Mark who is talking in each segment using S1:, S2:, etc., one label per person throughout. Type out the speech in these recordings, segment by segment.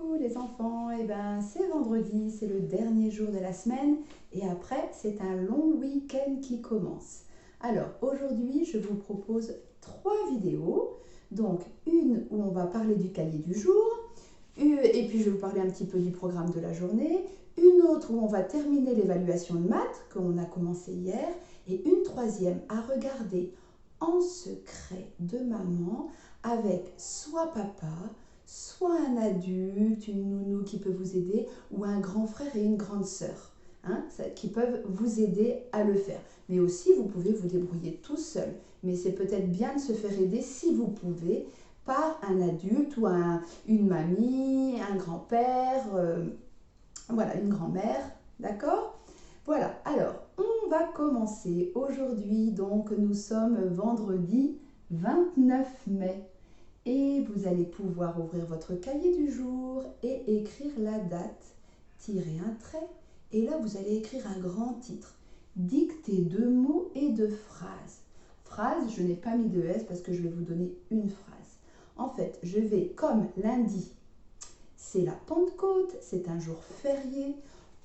S1: Coucou les enfants, c'est vendredi, c'est le dernier jour de la semaine et après c'est un long week-end qui commence. Alors aujourd'hui je vous propose 3 vidéos, donc une où on va parler du cahier du jour, et puis je vais vous parler un petit peu du programme de la journée, une autre où on va terminer l'évaluation de maths qu'on a commencé hier et une troisième à regarder en secret de maman avec soit papa, soit un adulte, une nounou qui peut vous aider, ou un grand frère et une grande sœur, qui peuvent vous aider à le faire. Mais aussi, vous pouvez vous débrouiller tout seul. Mais c'est peut-être bien de se faire aider, si vous pouvez, par un adulte ou une mamie, un grand-père, voilà, une grand-mère, d'accord ? Voilà, alors, on va commencer aujourd'hui, donc nous sommes vendredi 29 mai. Et vous allez pouvoir ouvrir votre cahier du jour et écrire la date, tirer un trait, et là vous allez écrire un grand titre. Dictez 2 mots et 2 phrases. Phrase, je n'ai pas mis de S parce que je vais vous donner une phrase. En fait, je vais, comme lundi, c'est la Pentecôte, c'est un jour férié,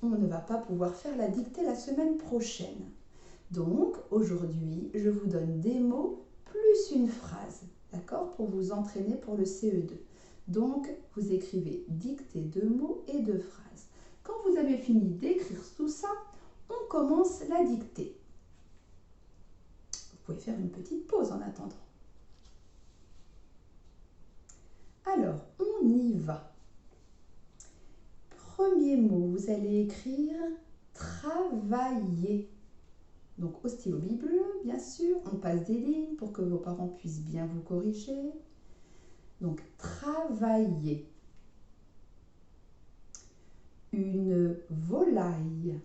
S1: on ne va pas pouvoir faire la dictée la semaine prochaine. Donc, aujourd'hui, je vous donne des mots plus une phrase. D'accord, pour vous entraîner pour le CE2. Donc, vous écrivez dictée 2 mots et 2 phrases. Quand vous avez fini d'écrire tout ça, on commence la dictée. Vous pouvez faire une petite pause en attendant. Alors, on y va. Premier mot, vous allez écrire travailler. Donc, au stylo Bible, bien sûr, on passe des lignes pour que vos parents puissent bien vous corriger. Donc, travailler. Une volaille.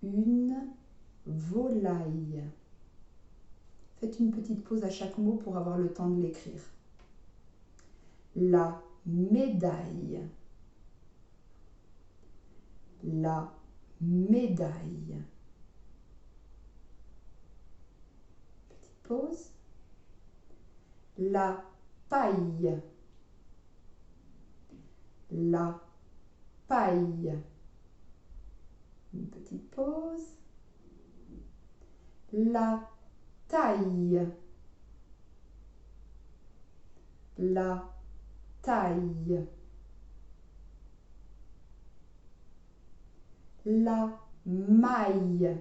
S1: Une volaille. Faites une petite pause à chaque mot pour avoir le temps de l'écrire. La médaille. La médaille. Petite pause. La paille. La paille. Une petite pause. La taille. La taille. La maille.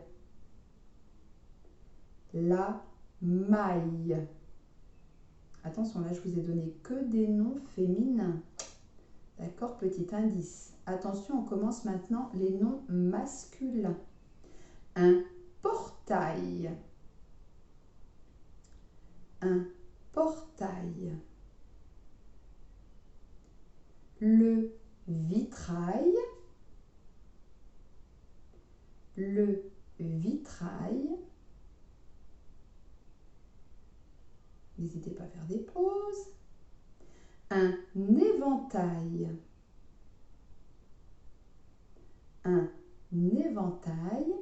S1: La maille. Attention, là, je vous ai donné que des noms féminins. D'accord, petit indice. Attention, on commence maintenant les noms masculins. Un portail. Un portail. Le vitrail. Le vitrail. N'hésitez pas à faire des pauses. Un éventail. Un éventail.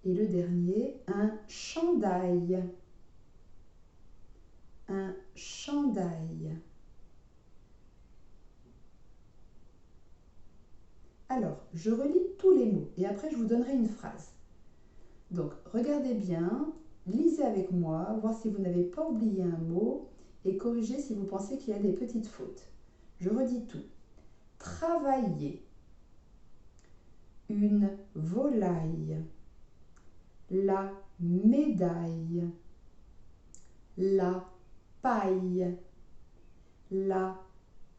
S1: Et le dernier, un chandail. Un chandail. Alors, je relis tous les mots et après je vous donnerai une phrase. Donc, regardez bien, lisez avec moi, voir si vous n'avez pas oublié un mot et corrigez si vous pensez qu'il y a des petites fautes. Je redis tout. Travailler. Une volaille. La médaille. La paille. La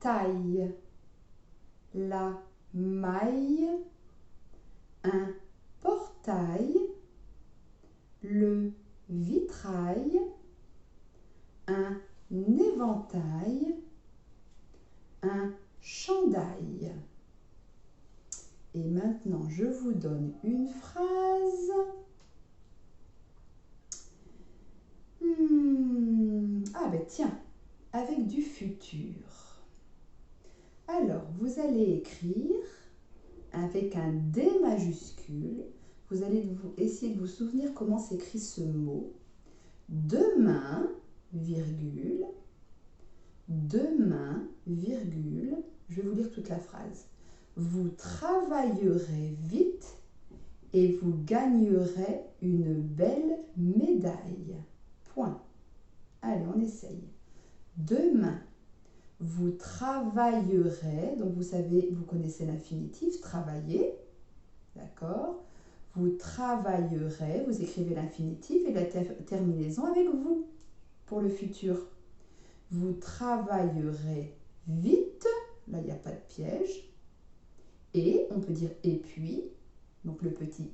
S1: taille. La maille. Un portail. Le vitrail. Un éventail. Un chandail. Et maintenant, je vous donne une phrase. Ah ben tiens, avec du futur. Alors, vous allez écrire avec un D majuscule. Vous allez essayer de vous souvenir comment s'écrit ce mot. Demain, virgule, demain, virgule, je vais vous lire toute la phrase. Vous travaillerez vite et vous gagnerez une belle médaille. Point. Allez, on essaye. Demain, vous travaillerez, donc vous savez, vous connaissez l'infinitif, travailler, d'accord? Vous travaillerez, vous écrivez l'infinitif et la terminaison avec vous pour le futur. Vous travaillerez vite, là il n'y a pas de piège, et on peut dire et puis, donc le petit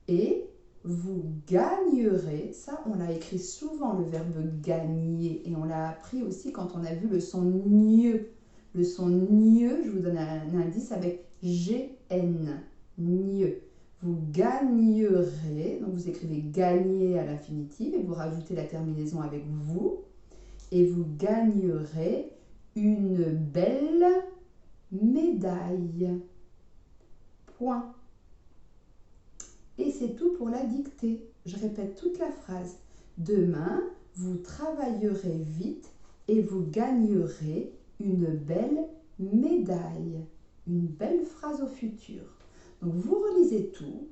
S1: et vous gagnerez, ça on l'a écrit souvent le verbe gagner, et on l'a appris aussi quand on a vu le son gne. Le son gne, je vous donne un indice avec GN, gne. Vous gagnerez, donc vous écrivez gagner à l'infinitif et vous rajoutez la terminaison avec vous, et vous gagnerez une belle médaille. Point. Et c'est tout pour la dictée. Je répète toute la phrase. Demain, vous travaillerez vite et vous gagnerez une belle médaille. Une belle phrase au futur. Donc vous relisez tout.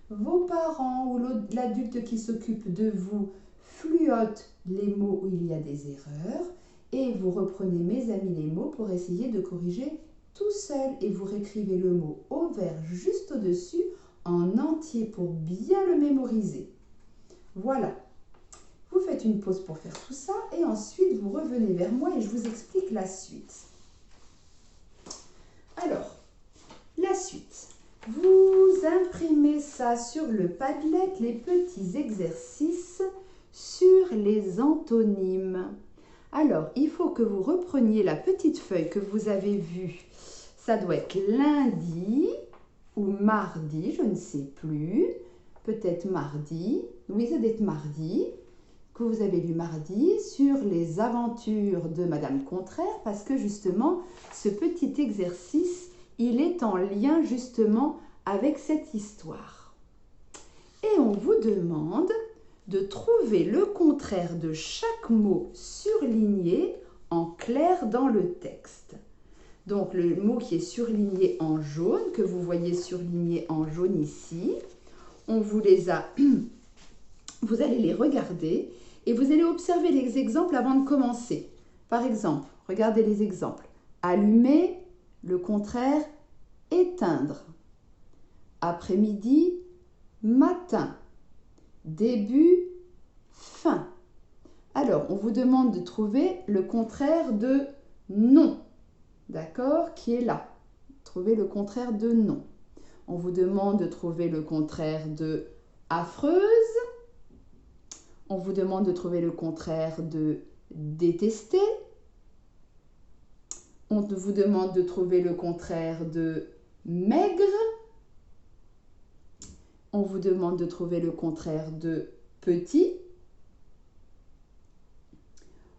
S1: Vos parents ou l'adulte qui s'occupe de vous fluote les mots où il y a des erreurs et vous reprenez, mes amis, les mots pour essayer de corriger tout seul et vous réécrivez le mot au vert juste au-dessus en entier pour bien le mémoriser. Voilà. Vous faites une pause pour faire tout ça et ensuite vous revenez vers moi et je vous explique la suite. Alors, la suite. Vous imprimez ça sur le Padlet, les petits exercices sur les antonymes. Alors, il faut que vous repreniez la petite feuille que vous avez vue. Ça doit être lundi ou mardi, je ne sais plus. Peut-être mardi. Oui, ça doit être mardi. Que vous avez lu mardi sur les aventures de Madame Contraire, parce que justement, ce petit exercice, il est en lien justement avec cette histoire. Et on vous demande de trouver le contraire de chaque mot surligné en clair dans le texte. Donc le mot qui est surligné en jaune, que vous voyez surligné en jaune ici, on vous les a, vous allez les regarder et vous allez observer les exemples avant de commencer. Par exemple, regardez les exemples. Allumer, le contraire, éteindre. Après-midi, matin. Début, fin. Alors, on vous demande de trouver le contraire de non. D'accord? Qui est là. Trouvez le contraire de non. On vous demande de trouver le contraire de affreuse. On vous demande de trouver le contraire de détester. On vous demande de trouver le contraire de maigre. On vous demande de trouver le contraire de petit.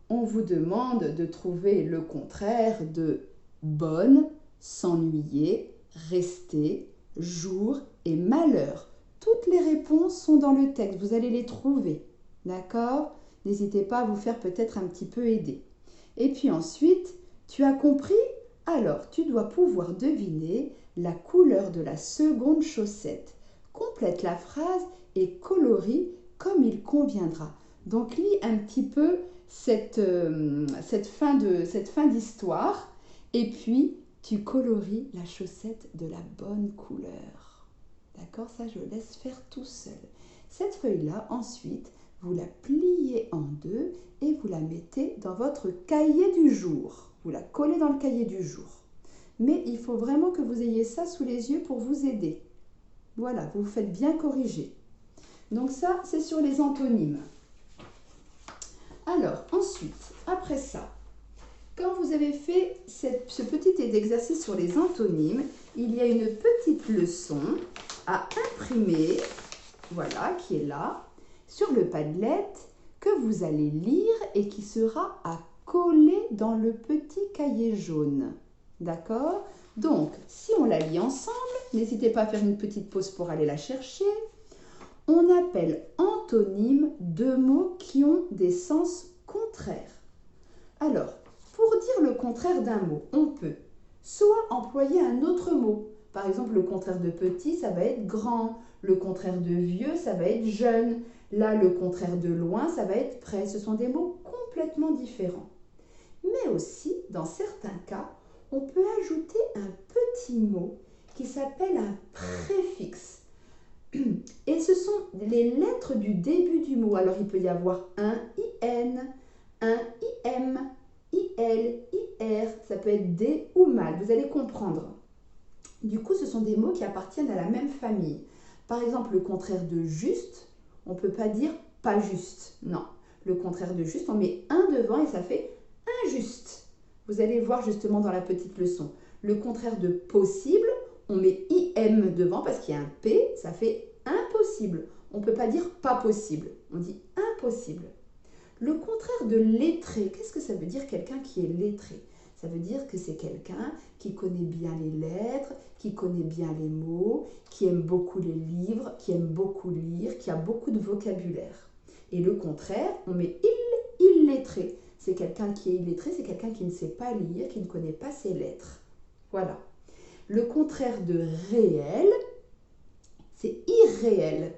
S1: On vous demande de trouver le contraire de bonne, s'ennuyer, rester, jour et malheur. Toutes les réponses sont dans le texte, vous allez les trouver. D'accord? N'hésitez pas à vous faire peut-être un petit peu aider. Et puis ensuite, tu as compris? Alors, tu dois pouvoir deviner la couleur de la seconde chaussette. Complète la phrase et colorie comme il conviendra. Donc, lis un petit peu cette fin d'histoire et puis tu colories la chaussette de la bonne couleur. D'accord? Ça, je laisse faire tout seul. Cette feuille-là, ensuite, vous la pliez en deux et vous la mettez dans votre cahier du jour. Vous la collez dans le cahier du jour. Mais il faut vraiment que vous ayez ça sous les yeux pour vous aider. Voilà, vous faites bien corriger. Donc ça, c'est sur les antonymes. Alors, ensuite, après ça, quand vous avez fait ce petit exercice sur les antonymes, il y a une petite leçon à imprimer, voilà, qui est là, sur le Padlet, que vous allez lire et qui sera à coller dans le petit cahier jaune. D'accord? Donc, si on la lit ensemble, n'hésitez pas à faire une petite pause pour aller la chercher. On appelle antonyme deux mots qui ont des sens contraires. Alors, pour dire le contraire d'un mot, on peut soit employer un autre mot. Par exemple, le contraire de petit, ça va être grand. Le contraire de vieux, ça va être jeune. Là, le contraire de loin, ça va être près. Ce sont des mots complètement différents. Mais aussi, dans certains cas, on peut ajouter un petit mot qui s'appelle un préfixe. Et ce sont les lettres du début du mot. Alors, il peut y avoir un IN, un IM, IL, IR, ça peut être D ou mal, vous allez comprendre. Du coup, ce sont des mots qui appartiennent à la même famille. Par exemple, le contraire de juste, on ne peut pas dire pas juste. Non, le contraire de juste, on met un devant et ça fait injuste. Vous allez voir justement dans la petite leçon. Le contraire de possible, on met IM devant parce qu'il y a un P, ça fait impossible. On ne peut pas dire pas possible, on dit impossible. Le contraire de lettré, qu'est-ce que ça veut dire quelqu'un qui est lettré? Ça veut dire que c'est quelqu'un qui connaît bien les lettres, qui connaît bien les mots, qui aime beaucoup les livres, qui aime beaucoup lire, qui a beaucoup de vocabulaire. Et le contraire, on met illettré. C'est quelqu'un qui est illettré, c'est quelqu'un qui ne sait pas lire, qui ne connaît pas ses lettres. Voilà. Le contraire de réel, c'est irréel.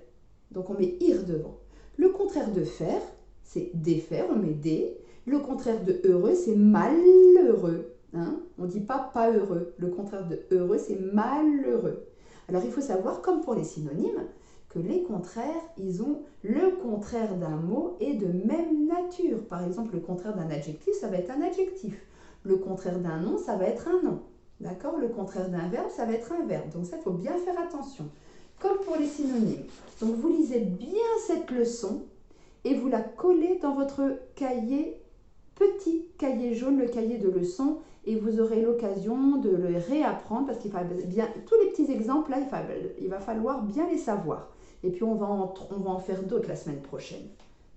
S1: Donc on met ir devant. Le contraire de faire, c'est défaire, on met dé. Le contraire de heureux, c'est malheureux. Hein? On ne dit pas heureux. Le contraire de heureux, c'est malheureux. Alors il faut savoir, comme pour les synonymes, que les contraires, ils ont le contraire d'un mot et de même nature. Par exemple, le contraire d'un adjectif, ça va être un adjectif. Le contraire d'un nom, ça va être un nom. D'accord? Le contraire d'un verbe, ça va être un verbe. Donc ça, il faut bien faire attention. Comme pour les synonymes. Donc vous lisez bien cette leçon et vous la collez dans votre cahier, petit cahier jaune, le cahier de leçons, et vous aurez l'occasion de le réapprendre parce qu'il va bien, tous les petits exemples là, il va falloir bien les savoir. Et puis on va en faire d'autres la semaine prochaine.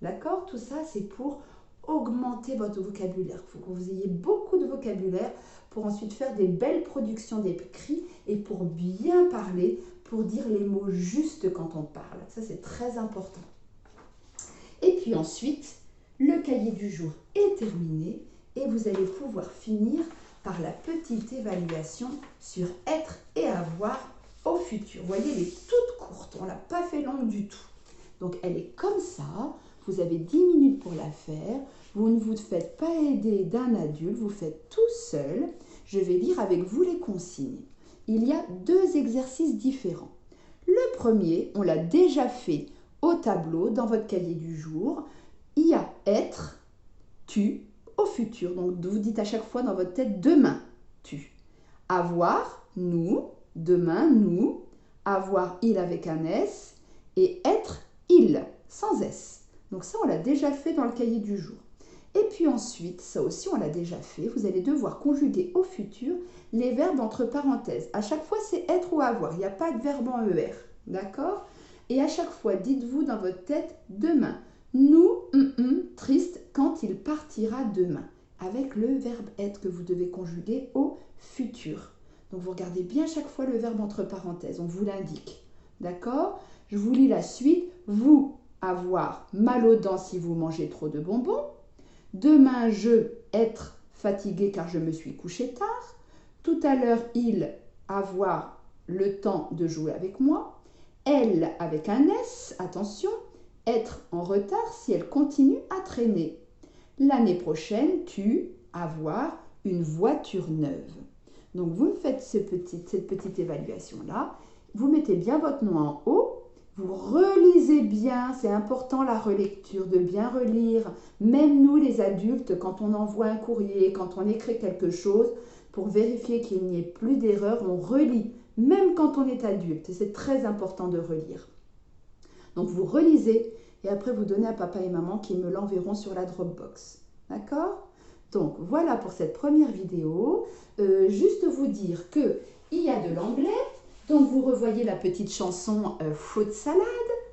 S1: D'accord? Tout ça, c'est pour augmenter votre vocabulaire. Il faut que vous ayez beaucoup de vocabulaire pour ensuite faire des belles productions d'écrit et pour bien parler, pour dire les mots justes quand on parle. Ça, c'est très important. Et puis ensuite, le cahier du jour est terminé et vous allez pouvoir finir par la petite évaluation sur être et avoir au futur. Vous voyez, elle est toute courte, on ne l'a pas fait longue du tout. Donc elle est comme ça, vous avez 10 minutes pour la faire, vous ne vous faites pas aider d'un adulte, vous faites tout seul. Je vais lire avec vous les consignes. Il y a deux exercices différents. Le premier, on l'a déjà fait au tableau dans votre cahier du jour. Il y a être, tu, au futur. Donc vous dites à chaque fois dans votre tête demain, tu. Avoir, nous, demain, nous. Avoir, il avec un S. Et être, il, sans S. Donc ça, on l'a déjà fait dans le cahier du jour. Et puis ensuite, ça aussi on l'a déjà fait, vous allez devoir conjuguer au futur les verbes entre parenthèses. À chaque fois, c'est être ou avoir, il n'y a pas de verbe en ER, d'accord? Et à chaque fois, dites-vous dans votre tête demain. Nous, triste quand il partira demain, avec le verbe être que vous devez conjuguer au futur. Donc vous regardez bien chaque fois le verbe entre parenthèses, on vous l'indique, d'accord? Je vous lis la suite. Vous, avoir mal aux dents si vous mangez trop de bonbons. Demain, je, être fatigué car je me suis couché tard. Tout à l'heure, il, avoir le temps de jouer avec moi. Elle, avec un S, attention, être en retard si elle continue à traîner. L'année prochaine, tu, avoir une voiture neuve. Donc, vous me faites cette petite évaluation-là. Vous mettez bien votre nom en haut. Vous relisez bien, c'est important la relecture, de bien relire. Même nous les adultes, quand on envoie un courrier, quand on écrit quelque chose, pour vérifier qu'il n'y ait plus d'erreur, on relit, même quand on est adulte. C'est très important de relire. Donc vous relisez et après vous donnez à papa et maman qui me l'enverront sur la Dropbox. D'accord? Donc voilà pour cette première vidéo. Juste vous dire qu'il y a de l'anglais. Donc, vous revoyez la petite chanson Fruit Salad.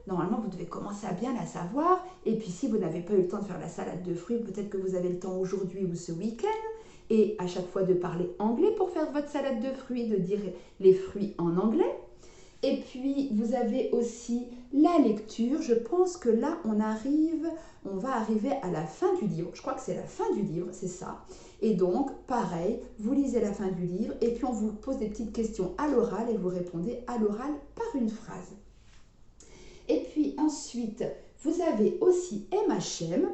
S1: Normalement, vous devez commencer à bien la savoir. Et puis, si vous n'avez pas eu le temps de faire la salade de fruits, peut-être que vous avez le temps aujourd'hui ou ce week-end. Et à chaque fois de parler anglais pour faire votre salade de fruits, de dire les fruits en anglais. Et puis, vous avez aussi la lecture. Je pense que là, on va arriver à la fin du livre. Je crois que c'est la fin du livre, c'est ça. Et donc, pareil, vous lisez la fin du livre et puis on vous pose des petites questions à l'oral et vous répondez à l'oral par une phrase. Et puis ensuite, vous avez aussi MHM,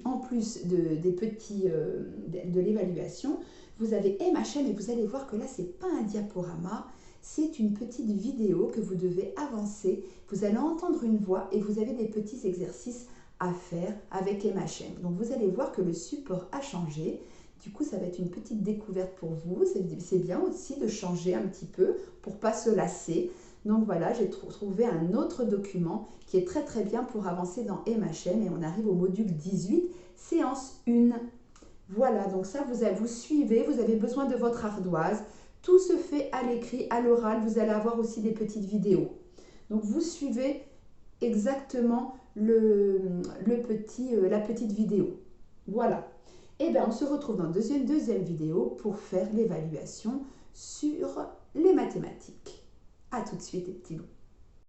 S1: en plus de l'évaluation, vous avez MHM et vous allez voir que là, ce n'est pas un diaporama, c'est une petite vidéo que vous devez avancer. Vous allez entendre une voix et vous avez des petits exercices à faire avec MHM. Donc vous allez voir que le support a changé. Du coup, ça va être une petite découverte pour vous. C'est bien aussi de changer un petit peu pour ne pas se lasser. Donc voilà, j'ai trouvé un autre document qui est très très bien pour avancer dans MHM et on arrive au module 18, séance 1. Voilà, donc ça vous suivez, vous avez besoin de votre ardoise. Tout se fait à l'écrit, à l'oral, vous allez avoir aussi des petites vidéos. Donc vous suivez exactement la petite vidéo. Voilà. Et bien on se retrouve dans deuxième vidéo pour faire l'évaluation sur les mathématiques. À tout de suite les petits loups.